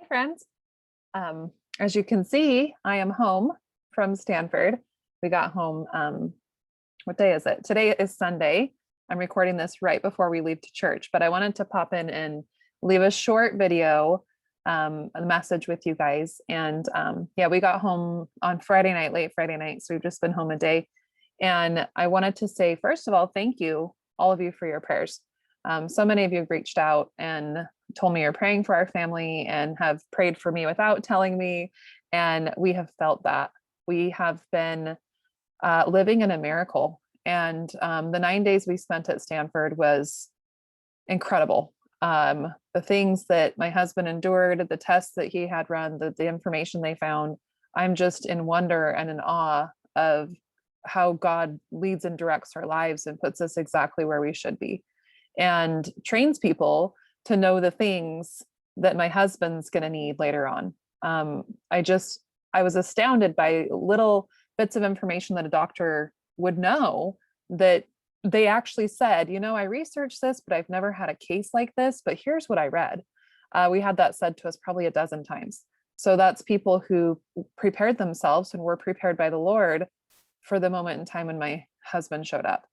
Friends. As you can see, I am home from Stanford. We got home. What day is it? Today is Sunday. I'm recording this right before we leave to church, but I wanted to pop in and leave a short video, a message with you guys. And yeah, we got home on Friday night, late Friday night. So we've just been home a day. And I wanted to say, first of all, thank you, all of you, for your prayers. So many of you have reached out and told me you're praying for our family and have prayed for me without telling me. And we have felt that. We have been living in a miracle. And the 9 days we spent at Stanford was incredible. The things that my husband endured, the tests that he had run, the information they found, I'm just in wonder and in awe of how God leads and directs our lives and puts us exactly where we should be and trains people to know the things that my husband's going to need later on. I was astounded by little bits of information that a doctor would know, that they actually said, I researched this, but I've never had a case like this, but here's what I read. We had that said to us probably a dozen times. So that's people who prepared themselves and were prepared by the Lord for the moment in time when my husband showed up.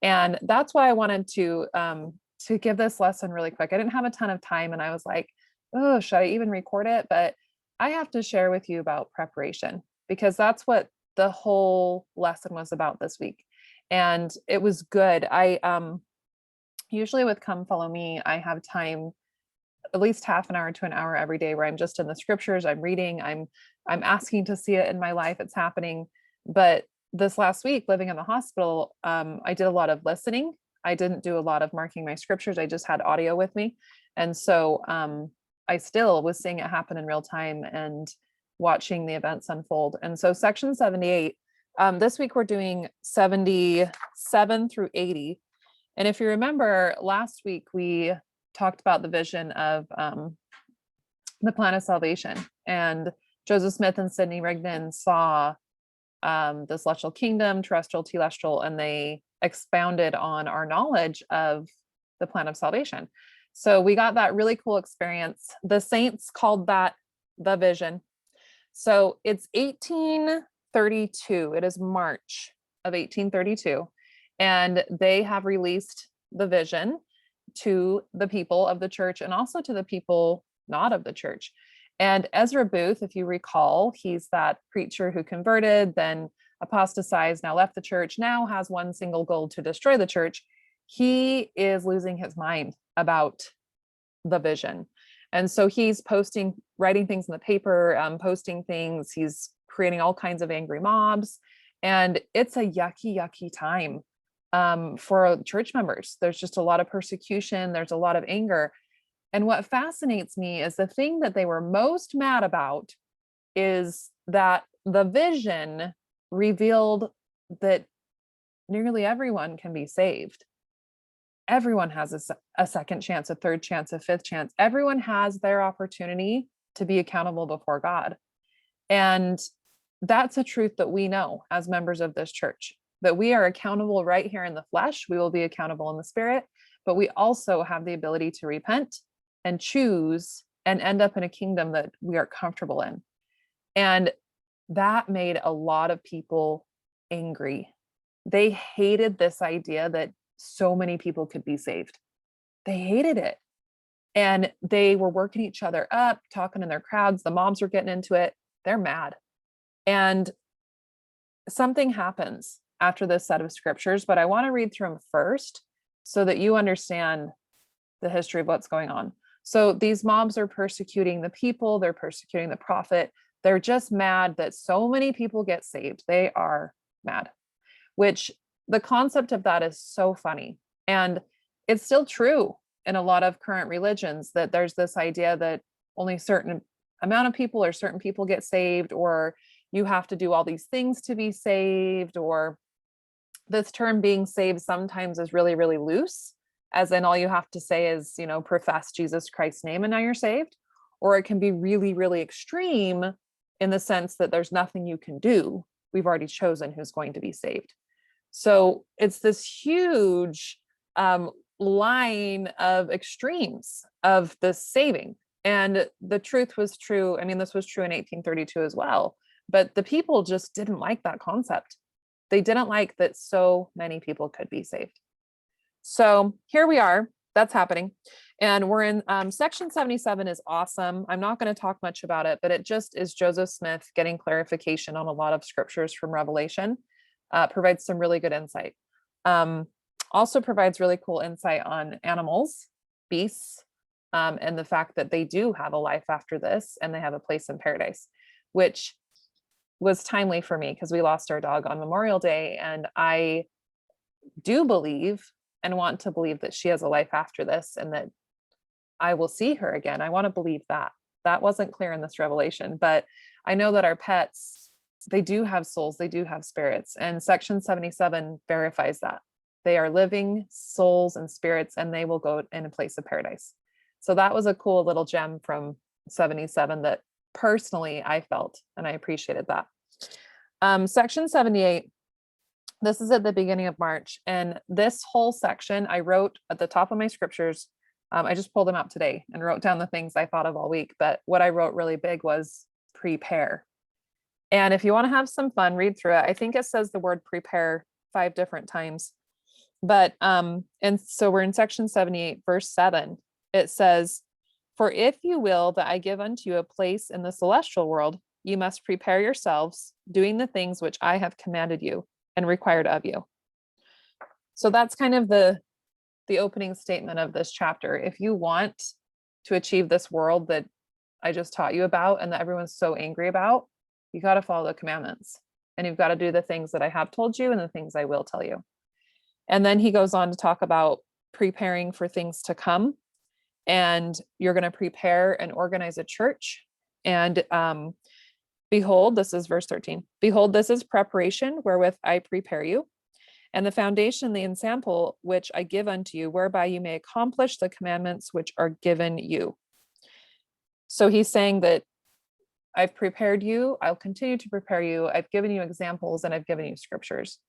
And that's why I wanted to give this lesson really quick. I didn't have a ton of time and I was like, oh, should I even record it? But I have to share with you about preparation, because that's what the whole lesson was about this week. And it was good. I usually with Come Follow Me, I have time, at least half an hour to an hour every day, where I'm just in the scriptures, I'm reading, I'm asking to see it in my life, it's happening. But this last week, living in the hospital, I did a lot of listening. I didn't do a lot of marking my scriptures. I just had audio with me. And so I still was seeing it happen in real time and watching the events unfold. And so section 78, this week we're doing 77 through 80. And if you remember, last week we talked about the vision of the plan of salvation. And Joseph Smith and Sidney Rigdon saw the celestial kingdom, terrestrial, telestial, and they expounded on our knowledge of the plan of salvation. So we got that really cool experience. The saints called that the vision. So it's 1832. It is March of 1832. And they have released the vision to the people of the church and also to the people not of the church. And Ezra Booth, if you recall, he's that preacher who converted, then apostatized, now left the church, now has one single goal: to destroy the church. He is losing his mind about the vision. And so he's writing things in the paper, posting things. He's creating all kinds of angry mobs. And it's a yucky, yucky time for church members. There's just a lot of persecution. There's a lot of anger. And what fascinates me is the thing that they were most mad about is that the vision revealed that nearly everyone can be saved. Everyone has a second chance, a third chance, a fifth chance. Everyone has their opportunity to be accountable before God. And that's a truth that we know as members of this church, that we are accountable right here in the flesh. We will be accountable in the spirit, but we also have the ability to repent and choose and end up in a kingdom that we are comfortable in. And that made a lot of people angry. They hated this idea that so many people could be saved. They hated it. And they were working each other up, talking in their crowds. The mobs were getting into it. They're mad. And something happens after this set of scriptures, but I want to read through them first so that you understand the history of what's going on. So these mobs are persecuting the people, they're persecuting the prophet. They're just mad that so many people get saved. They are mad, which the concept of that is so funny. And it's still true in a lot of current religions, that there's this idea that only certain amount of people or certain people get saved, or you have to do all these things to be saved, or this term being saved sometimes is really, really loose, as in all you have to say is, profess Jesus Christ's name and now you're saved. Or it can be really, really extreme in the sense that there's nothing you can do. We've already chosen who's going to be saved. So it's this huge line of extremes of this saving. And the truth was true. I mean, this was true in 1832 as well, but the people just didn't like that concept. They didn't like that so many people could be saved. So here we are. That's happening. And we're in section 77 is awesome. I'm not going to talk much about it, but it just is Joseph Smith getting clarification on a lot of scriptures from Revelation. Provides some really good insight. Also provides really cool insight on animals, beasts, and the fact that they do have a life after this and they have a place in paradise, which was timely for me because we lost our dog on Memorial Day. And I do believe and want to believe that she has a life after this and that I will see her again. I want to believe that. That wasn't clear in this revelation, but I know that our pets, they do have souls, they do have spirits, and section 77 verifies that. They are living souls and spirits, and they will go in a place of paradise. So that was a cool little gem from 77 that personally I felt, and I appreciated that. Section 78, this is at the beginning of March, and this whole section I wrote at the top of my scriptures. I just pulled them out today and wrote down the things I thought of all week, but what I wrote really big was prepare. And if you want to have some fun, read through it. I think it says the word prepare 5 different times. But and so we're in section 78, verse 7. It says, "For if you will that I give unto you a place in the celestial world, you must prepare yourselves, doing the things which I have commanded you and required of you." So that's kind of the opening statement of this chapter. If you want to achieve this world that I just taught you about and that everyone's so angry about, you got to follow the commandments, and you've got to do the things that I have told you and the things I will tell you. And then he goes on to talk about preparing for things to come, and you're going to prepare and organize a church. And behold, this is verse 13. "Behold, this is preparation wherewith I prepare you, and the foundation, the ensample which I give unto you, whereby you may accomplish the commandments which are given you." So he's saying that I've prepared you, I'll continue to prepare you, I've given you examples, and I've given you scriptures.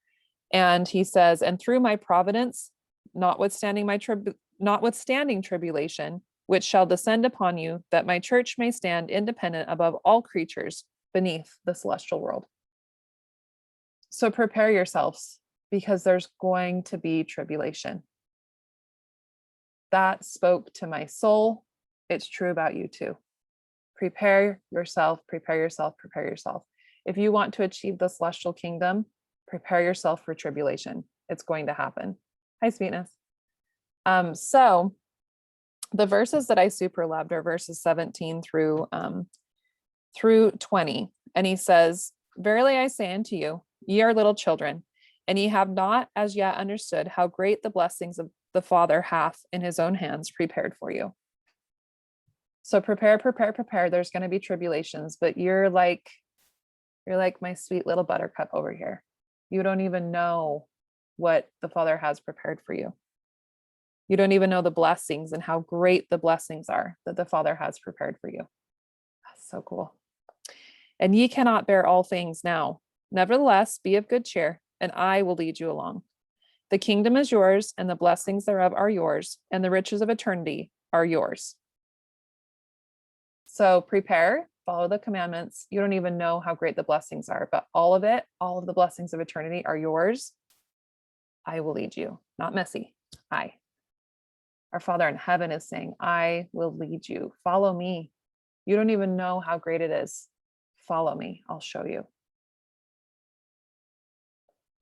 And he says, "And through my providence, notwithstanding tribulation, which shall descend upon you, that my church may stand independent above all creatures beneath the celestial world." So prepare yourselves, because there's going to be tribulation. That spoke to my soul. It's true about you too. Prepare yourself, prepare yourself, prepare yourself. If you want to achieve the celestial kingdom, prepare yourself for tribulation. It's going to happen. Hi, sweetness. So the verses that I super loved are verses 17 through 20. And he says, "Verily I say unto you, ye are little children, and ye have not as yet understood how great the blessings of the Father hath in his own hands prepared for you." So prepare, prepare, prepare. There's going to be tribulations, but you're like my sweet little buttercup over here. You don't even know what the Father has prepared for you. You don't even know the blessings and how great the blessings are that the Father has prepared for you. That's so cool. "And ye cannot bear all things now. Nevertheless, be of good cheer, and I will lead you along. The kingdom is yours, and the blessings thereof are yours, and the riches of eternity are yours." So prepare, follow the commandments. You don't even know how great the blessings are, but all of it, all of the blessings of eternity are yours. I will lead you, not messy. Our Father in heaven is saying, I will lead you. Follow me. You don't even know how great it is. Follow me. I'll show you.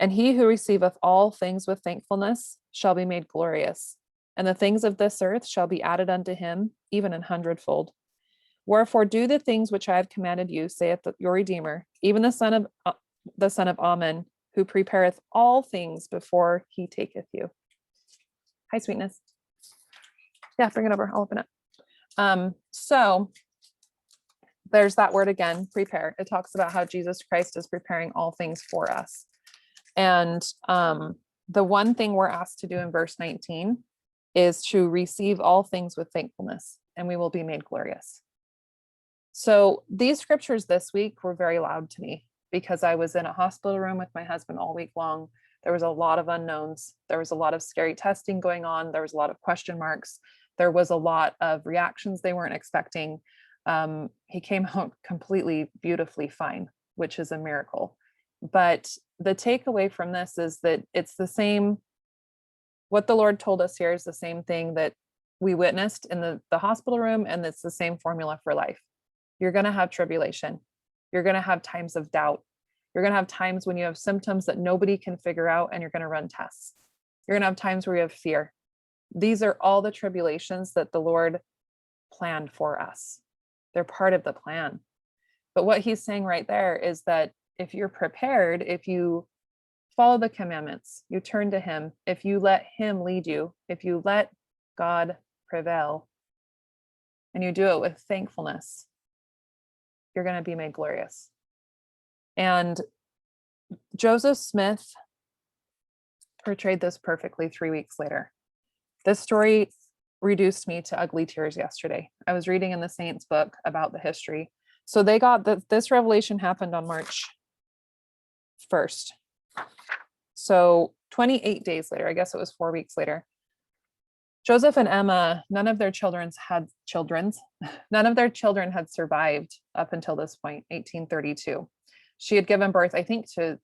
"And he who receiveth all things with thankfulness shall be made glorious, and the things of this earth shall be added unto him, even an hundredfold. Wherefore do the things which I have commanded you, saith your Redeemer, even the Son of Ammon, who prepareth all things before he taketh you." Hi, sweetness. Yeah, bring it over. I'll open it. So there's that word again, prepare. It talks about how Jesus Christ is preparing all things for us. And the one thing we're asked to do in verse 19 is to receive all things with thankfulness, and we will be made glorious. So these scriptures this week were very loud to me because I was in a hospital room with my husband all week long. There was a lot of unknowns. There was a lot of scary testing going on. There was a lot of question marks. There was a lot of reactions they weren't expecting. He came out completely beautifully fine, which is a miracle. But the takeaway from this is that it's the same. What the Lord told us here is the same thing that we witnessed in the hospital room, and it's the same formula for life. You're going to have tribulation. You're going to have times of doubt. You're going to have times when you have symptoms that nobody can figure out, and you're going to run tests. You're going to have times where you have fear. These are all the tribulations that the Lord planned for us. They're part of the plan. But what he's saying right there is that if you're prepared, if you follow the commandments, you turn to him, if you let him lead you, if you let God prevail, and you do it with thankfulness, you're going to be made glorious. And Joseph Smith portrayed this perfectly 3 weeks later. This story reduced me to ugly tears yesterday. I was reading in the Saints book about the history. So they got this revelation happened on March 1st. So 28 days later, I guess it was 4 weeks later, Joseph and Emma, none of their children had survived up until this point, 1832. She had given birth, I think, to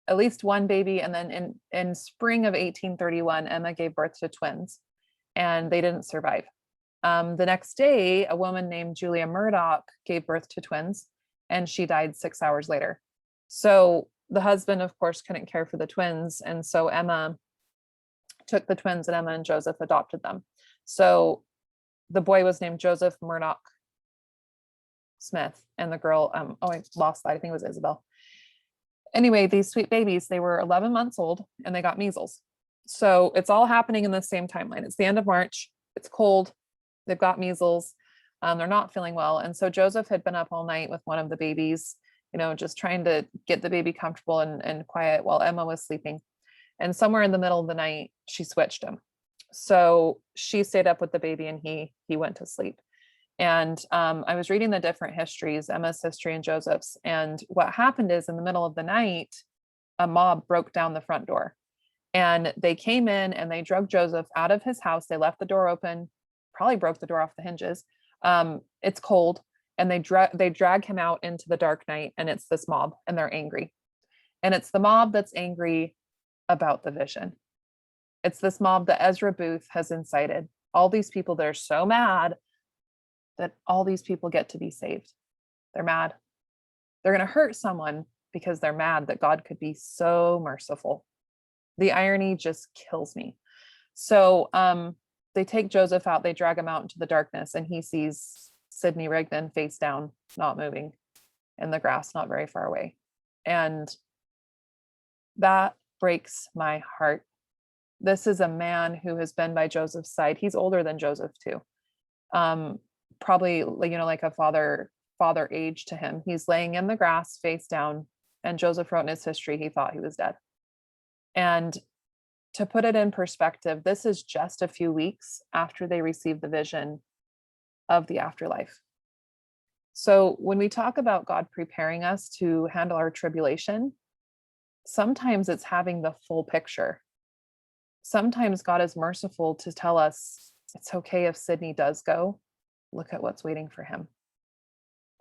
at least one baby. And then in spring of 1831, Emma gave birth to twins, and they didn't survive. The next day, a woman named Julia Murdoch gave birth to twins, and she died 6 hours later. So the husband, of course, couldn't care for the twins. And so Emma took the twins, and Emma and Joseph adopted them. So the boy was named Joseph Murdoch Smith, and the girl, I lost that. I think it was Isabel. Anyway, these sweet babies, they were 11 months old, and they got measles. So it's all happening in the same timeline. It's the end of March. It's cold. They've got measles. They're not feeling well. And so Joseph had been up all night with one of the babies, just trying to get the baby comfortable and quiet while Emma was sleeping. And somewhere in the middle of the night, she switched him. So she stayed up with the baby, and he went to sleep. And I was reading the different histories, Emma's history and Joseph's. And what happened is, in the middle of the night, a mob broke down the front door, and they came in and they drug Joseph out of his house. They left the door open, probably broke the door off the hinges. It's cold, and they drag him out into the dark night, and it's this mob, and they're angry. And it's the mob that's angry about the vision. It's this mob that Ezra Booth has incited. All these people that are so mad that all these people get to be saved. They're mad. They're going to hurt someone because they're mad that God could be so merciful. The irony just kills me. So they take Joseph out, they drag him out into the darkness, and he sees Sidney Rigdon face down, not moving, in the grass, not very far away. And that breaks my heart. This is a man who has been by Joseph's side. He's older than Joseph too. Probably, like a father age to him. He's laying in the grass face down, and Joseph wrote in his history he thought he was dead. And to put it in perspective, this is just a few weeks after they received the vision of the afterlife. So when we talk about God preparing us to handle our tribulation, sometimes it's having the full picture. Sometimes God is merciful to tell us it's okay if Sidney does go. Look at what's waiting for him.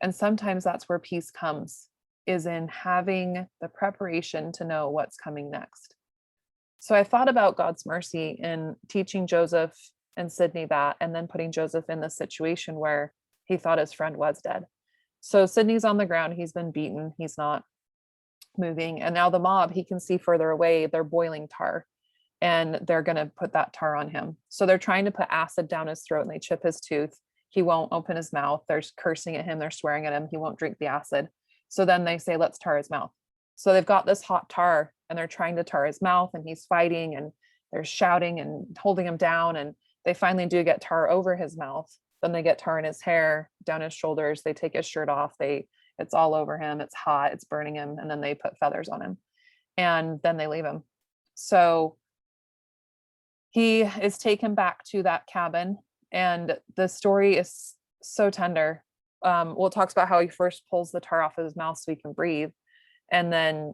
And sometimes that's where peace comes, is in having the preparation to know what's coming next. So I thought about God's mercy in teaching Joseph and Sidney that, and then putting Joseph in the situation where he thought his friend was dead. So Sidney's on the ground. He's been beaten. He's not moving. And now the mob, he can see further away, they're boiling tar, and they're going to put that tar on him. So they're trying to put acid down his throat, and they chip his tooth. He won't open his mouth. They're cursing at him. They're swearing at him. He won't drink the acid. So then they say, let's tar his mouth. So they've got this hot tar, and they're trying to tar his mouth, and he's fighting, and they're shouting and holding him down. And they finally do get tar over his mouth. Then they get tar in his hair, down his shoulders. They take his shirt off. It's all over him. It's hot. It's burning him. And then they put feathers on him, and then they leave him. So he is taken back to that cabin. And the story is so tender. It talks about how he first pulls the tar off of his mouth so he can breathe. And then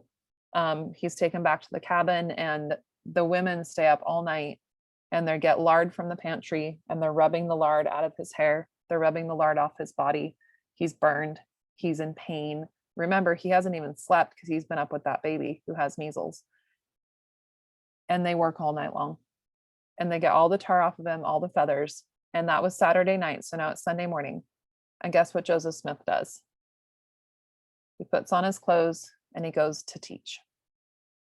he's taken back to the cabin, and the women stay up all night and they get lard from the pantry, and they're rubbing the lard out of his hair. They're rubbing the lard off his body. He's burned. He's in pain. Remember, he hasn't even slept because he's been up with that baby who has measles. And they work all night long. And they get all the tar off of him, all the feathers. And that was Saturday night. So now it's Sunday morning. And guess what Joseph Smith does? He puts on his clothes and he goes to teach.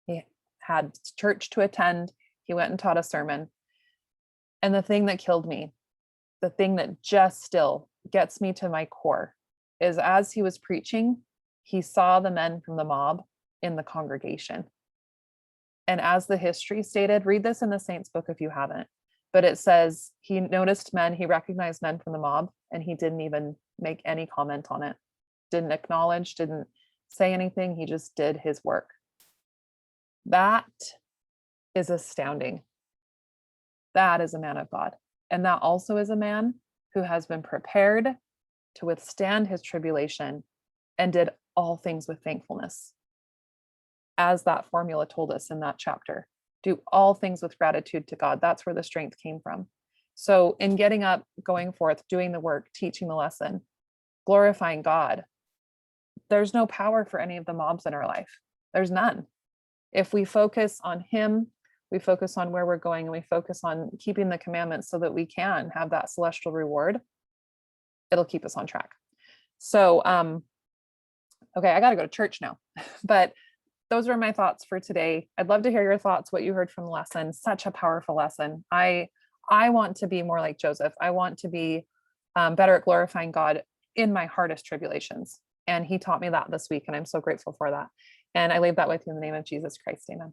He had church to attend. He went and taught a sermon. And the thing that killed me, the thing that just still gets me to my core, is as he was preaching, he saw the men from the mob in the congregation. And as the history stated, read this in the Saints book if you haven't, but it says he noticed men, he recognized men from the mob, and he didn't even make any comment on it. Didn't acknowledge, didn't say anything. He just did his work. That is astounding. That is a man of God. And that also is a man who has been prepared to withstand his tribulation and did all things with thankfulness. As that formula told us in that chapter, do all things with gratitude to God. That's where the strength came from. So in getting up, going forth, doing the work, teaching the lesson, glorifying God, there's no power for any of the mobs in our life. There's none. If we focus on him, we focus on where we're going, and we focus on keeping the commandments so that we can have that celestial reward, it'll keep us on track. So, okay, I got to go to church now, but those were my thoughts for today. I'd love to hear your thoughts, what you heard from the lesson. Such a powerful lesson. I want to be more like Joseph. I want to be better at glorifying God in my hardest tribulations. And he taught me that this week, and I'm so grateful for that. And I leave that with you in the name of Jesus Christ. Amen.